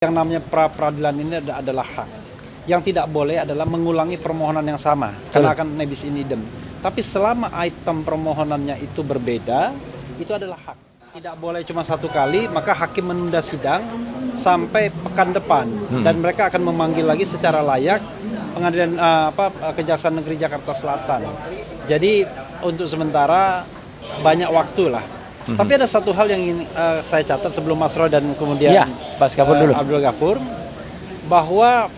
Yang namanya pra-peradilan ini adalah hak. Yang tidak boleh adalah mengulangi permohonan yang sama, karena akan nebis in idem. Tapi selama item permohonannya itu berbeda, itu adalah hak. Tidak boleh cuma satu kali, maka hakim menunda sidang sampai pekan depan. Dan mereka akan memanggil lagi secara layak pengadilan Kejaksaan Negeri Jakarta Selatan. Jadi untuk sementara banyak waktu lah. Tapi ada satu hal yang ingin saya catat sebelum Mas Roy dan kemudian Mas Gafur dulu. Abdul Ghafur, bahwa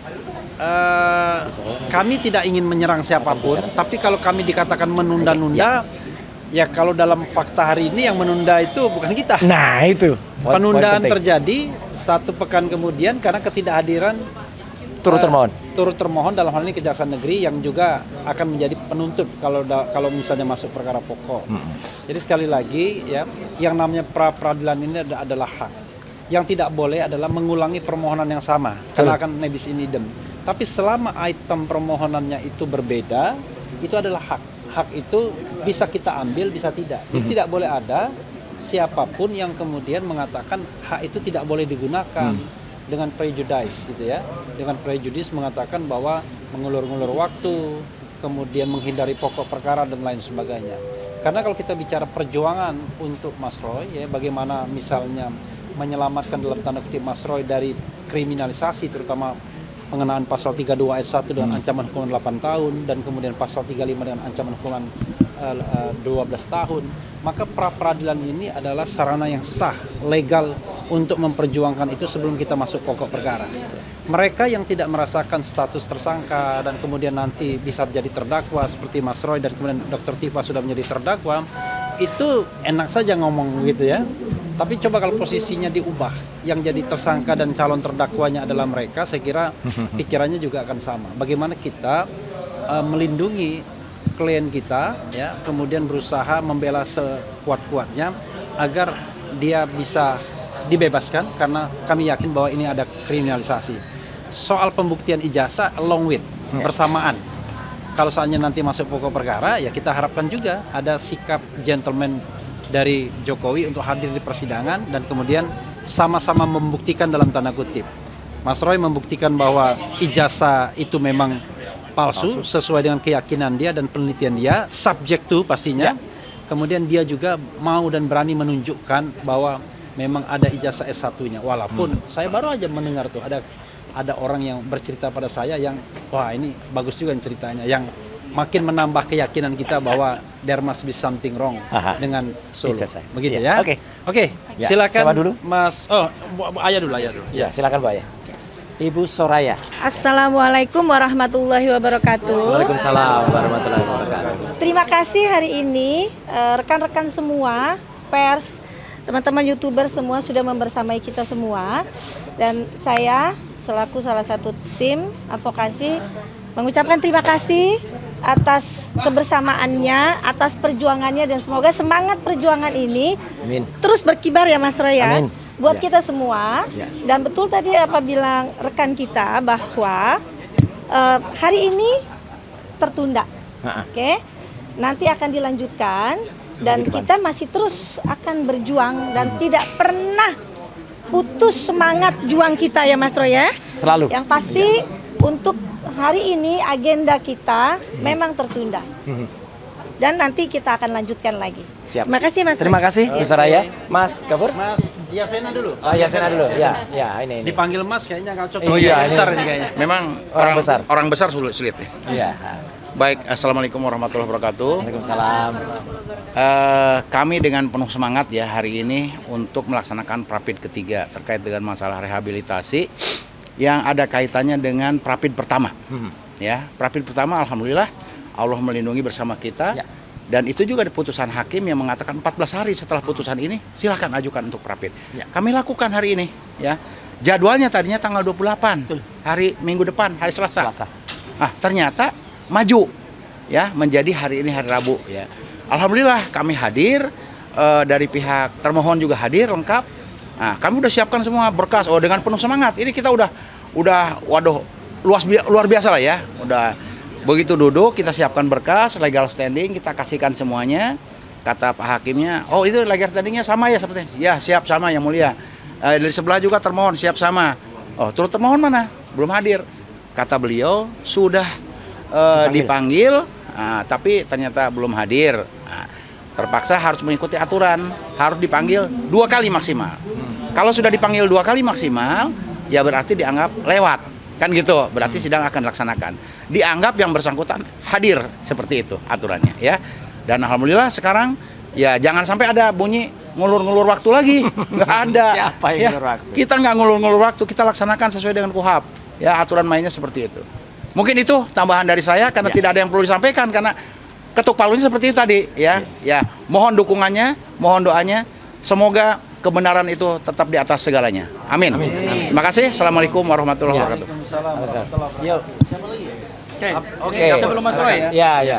kami tidak ingin menyerang siapapun, tapi kalau kami dikatakan menunda-nunda, ya kalau dalam fakta hari ini yang menunda itu bukan kita. Nah itu. Penundaan terjadi 1 pekan kemudian karena ketidakhadiran turut termohon dalam hal ini Kejaksaan Negeri yang juga akan menjadi penuntut kalau misalnya masuk perkara pokok. Jadi sekali lagi ya, yang namanya pra-peradilan ini adalah hak. Yang tidak boleh adalah mengulangi permohonan yang sama, karena akan nebis in idem. Tapi selama item permohonannya itu berbeda, itu adalah hak. Hak itu bisa kita ambil, bisa tidak. Jadi tidak boleh ada siapapun yang kemudian mengatakan hak itu tidak boleh digunakan dengan prejudice gitu ya. Dengan prejudice mengatakan bahwa mengulur-ngulur waktu, kemudian menghindari pokok perkara dan lain sebagainya. Karena kalau kita bicara perjuangan untuk Mas Roy ya, bagaimana misalnya menyelamatkan dalam tanda kutip Mas Roy dari kriminalisasi, terutama pengenaan pasal 32 ayat 1 dengan ancaman hukuman 8 tahun dan kemudian pasal 35 dengan ancaman hukuman 12 tahun, maka pra-peradilan ini adalah sarana yang sah, legal untuk memperjuangkan itu sebelum kita masuk pokok perkara. Mereka yang tidak merasakan status tersangka dan kemudian nanti bisa jadi terdakwa seperti Mas Roy dan kemudian Dr. Tifa sudah menjadi terdakwa, itu enak saja ngomong gitu ya. Tapi coba kalau posisinya diubah, yang jadi tersangka dan calon terdakwanya adalah mereka, saya kira pikirannya juga akan sama. Bagaimana kita melindungi klien kita, ya, kemudian berusaha membela sekuat-kuatnya agar dia bisa dibebaskan, karena kami yakin bahwa ini ada kriminalisasi. Soal pembuktian ijazah along with, bersamaan. Kalau soalnya nanti masuk pokok perkara, ya kita harapkan juga ada sikap gentleman dari Jokowi untuk hadir di persidangan dan kemudian sama-sama membuktikan dalam tanda kutip. Mas Roy membuktikan bahwa ijazah itu memang palsu sesuai dengan keyakinan dia dan penelitian dia, subject to pastinya. Kemudian dia juga mau dan berani menunjukkan bahwa memang ada ijazah S1-nya. Walaupun saya baru aja mendengar tuh ada orang yang bercerita pada saya yang wah ini bagus juga ceritanya, yang makin menambah keyakinan kita bahwa there must be something wrong dengan Solo. Begitu ya. Oke. Ya, silakan siapa dulu? Mas. Oh, ayah dulu. Ya, silakan Bu Ayah. Ibu Soraya. Assalamualaikum warahmatullahi wabarakatuh. Waalaikumsalam warahmatullahi wabarakatuh. Terima kasih hari ini rekan-rekan semua, pers, teman-teman YouTuber semua sudah membersamai kita semua. Dan saya selaku salah satu tim advokasi mengucapkan terima kasih atas kebersamaannya, atas perjuangannya, dan semoga semangat perjuangan ini terus berkibar ya Mas Roy ya, buat kita semua. Dan betul tadi apa bilang rekan kita bahwa hari ini tertunda, nanti akan dilanjutkan dan kita masih terus akan berjuang dan tidak pernah putus semangat juang kita ya Mas Roy ya. Selalu. Yang pasti untuk hari ini agenda kita memang tertunda. Dan nanti kita akan lanjutkan lagi. Siap. Terima kasih Mas. Terima kasih Bu Soraya. Mas Gafur. Mas Yasena dulu. Yasena dulu. Ya, ini. Dipanggil Mas kayaknya nggak cocok. Oh iya, besar ini kayaknya. Memang orang besar sulit. Iya. Baik, assalamualaikum warahmatullahi wabarakatuh. Waalaikumsalam. Kami dengan penuh semangat ya hari ini untuk melaksanakan Prapid ketiga terkait dengan masalah rehabilitasi yang ada kaitannya dengan Prapid pertama. Ya, Prapid pertama alhamdulillah Allah melindungi bersama kita. Dan itu juga ada putusan hakim yang mengatakan 14 hari setelah putusan ini silahkan ajukan untuk Prapid. Kami lakukan hari ini ya. Jadwalnya tadinya tanggal 28, hari Minggu depan, hari Selasa. Nah, ternyata maju ya menjadi hari ini hari Rabu ya. Alhamdulillah kami hadir, dari pihak termohon juga hadir lengkap. Nah, kami udah siapkan semua berkas. Oh, dengan penuh semangat. Ini kita udah waduh luar biasa lah ya. Udah begitu duduk kita siapkan berkas, legal standing kita kasihkan semuanya. Kata Pak Hakimnya, oh itu legal standingnya sama ya seperti ya siap sama yang mulia. Dari sebelah juga termohon siap sama. Oh, turut termohon mana? Belum hadir. Kata beliau sudah dipanggil, tapi ternyata belum hadir. Nah, terpaksa harus mengikuti aturan, harus dipanggil 2 kali maksimal. Kalau sudah dipanggil 2 kali maksimal, ya berarti dianggap lewat, kan gitu. Berarti sidang akan dilaksanakan. Dianggap yang bersangkutan hadir, seperti itu aturannya, ya. Dan alhamdulillah sekarang ya jangan sampai ada bunyi ngulur-ngulur waktu lagi, nggak ada. Siapa yang ya, ngulur waktu? kita nggak ngulur-ngulur waktu, kita laksanakan sesuai dengan KUHP. Ya, aturan mainnya seperti itu. Mungkin itu tambahan dari saya karena tidak ada yang perlu disampaikan karena ketuk palunya seperti itu tadi, ya. Ya, mohon dukungannya, mohon doanya, semoga kebenaran itu tetap di atas segalanya. Amin. Terima kasih. Assalamualaikum warahmatullahi wabarakatuh. Yuk. Oke. Sebelum Mas Roy ya. Ya.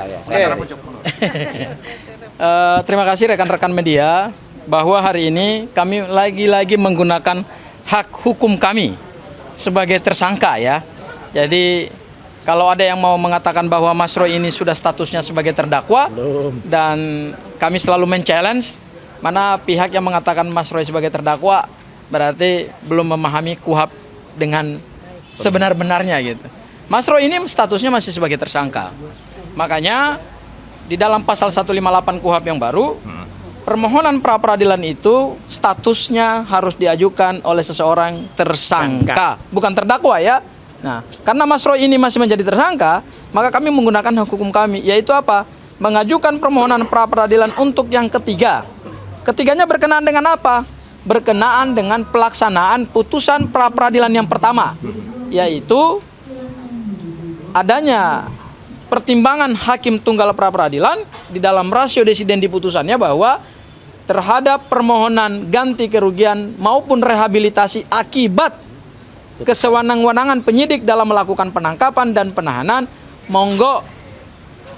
Terima kasih rekan-rekan media bahwa hari ini kami lagi-lagi menggunakan hak hukum kami sebagai tersangka ya. Jadi kalau ada yang mau mengatakan bahwa Mas Roy ini sudah statusnya sebagai terdakwa dan kami selalu men-challenge mana pihak yang mengatakan Mas Roy sebagai terdakwa berarti belum memahami KUHP dengan sebenar-benarnya gitu. Mas Roy ini statusnya masih sebagai tersangka. Makanya di dalam pasal 158 KUHP yang baru, permohonan pra-peradilan itu statusnya harus diajukan oleh seseorang tersangka, bukan terdakwa ya. Nah, karena Mas Roy ini masih menjadi tersangka, maka kami menggunakan hak hukum kami, yaitu apa? Mengajukan permohonan pra-peradilan untuk yang ketiga. Ketiganya berkenaan dengan apa? Berkenaan dengan pelaksanaan putusan pra-peradilan yang pertama, yaitu adanya pertimbangan hakim tunggal pra-peradilan di dalam rasio desiden di putusannya bahwa terhadap permohonan ganti kerugian maupun rehabilitasi akibat kesewenang-wenangan penyidik dalam melakukan penangkapan dan penahanan, monggo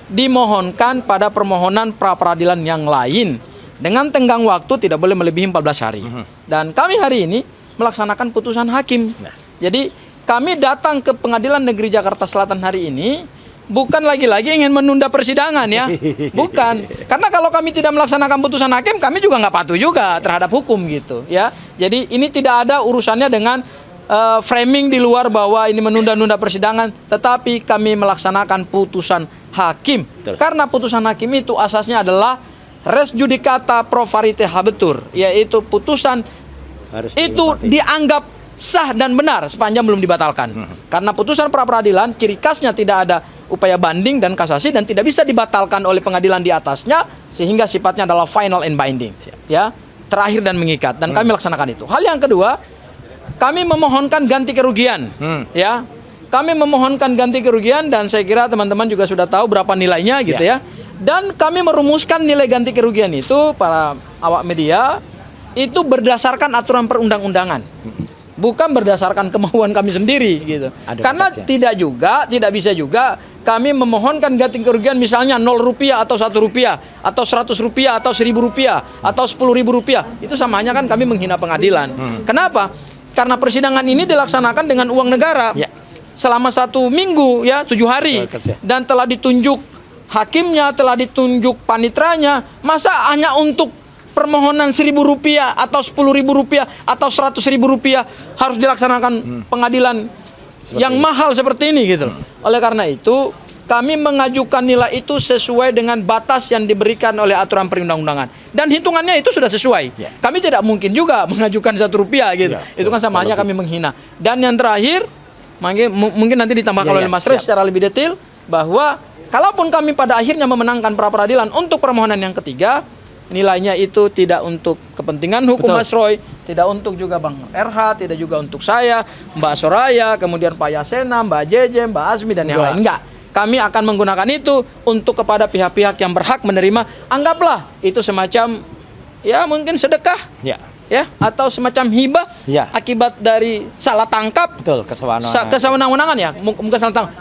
dimohonkan pada permohonan pra-peradilan yang lain dengan tenggang waktu tidak boleh melebihi 14 hari. Dan kami hari ini melaksanakan putusan hakim. Jadi kami datang ke Pengadilan Negeri Jakarta Selatan hari ini bukan lagi-lagi ingin menunda persidangan ya, bukan. Karena kalau kami tidak melaksanakan putusan hakim, kami juga nggak patuh juga terhadap hukum gitu ya. Jadi ini tidak ada urusannya dengan framing di luar bahwa ini menunda-nunda persidangan, tetapi kami melaksanakan putusan hakim. Karena putusan hakim itu asasnya adalah res judicata pro varietate habetur, yaitu putusan itu dianggap sah dan benar sepanjang belum dibatalkan. Karena putusan pra-peradilan ciri khasnya tidak ada upaya banding dan kasasi dan tidak bisa dibatalkan oleh pengadilan di atasnya sehingga sifatnya adalah final and binding. Ya, terakhir dan mengikat dan kami laksanakan itu. Hal yang kedua, kami memohonkan ganti kerugian. Ya. Kami memohonkan ganti kerugian dan saya kira teman-teman juga sudah tahu berapa nilainya gitu ya. Dan kami merumuskan nilai ganti kerugian itu para awak media itu berdasarkan aturan perundang-undangan. Bukan berdasarkan kemauan kami sendiri gitu. Karena tidak bisa juga kami memohonkan ganti kerugian misalnya 0 rupiah atau 1 rupiah atau 100 rupiah atau 1000 rupiah atau 10.000 rupiah. Itu samanya kan kami menghina pengadilan. Kenapa? Karena persidangan ini dilaksanakan dengan uang negara selama 1 minggu ya 7 hari dan telah ditunjuk hakimnya, telah ditunjuk panitranya. Masa hanya untuk permohonan 1.000 rupiah atau 10.000 rupiah atau 100.000 rupiah harus dilaksanakan pengadilan yang mahal seperti ini gitu. Oleh karena itu kami mengajukan nilai itu sesuai dengan batas yang diberikan oleh aturan perundang-undangan dan hitungannya itu sudah sesuai. Kami tidak mungkin juga mengajukan 1 rupiah gitu. Itu kan sama hanya kami menghina. Dan yang terakhir mungkin nanti ditambahkan oleh Mas Res secara lebih detail bahwa kalaupun kami pada akhirnya memenangkan pra-peradilan untuk permohonan yang ketiga, nilainya itu tidak untuk kepentingan hukum Mas Roy, tidak untuk juga Bang RH, tidak juga untuk saya, Mbak Soraya, kemudian Pak Yasena, Mbak Jeje, Mbak Azmi dan yang lain. Enggak. Kami akan menggunakan itu untuk kepada pihak-pihak yang berhak menerima. Anggaplah itu semacam ya mungkin sedekah. Ya, atau semacam hibah akibat dari salah tangkap. Kesewenang-wenangan ya, bukan salah tangkap.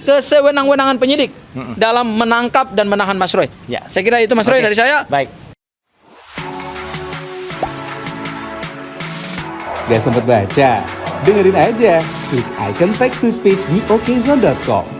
Kesewenang-wenangan penyidik dalam menangkap dan menahan Mas Roy. Saya kira itu Mas Roy dari saya. Baik. Gak sempet baca? Dengerin aja. Klik icon text to speech di okezone.com.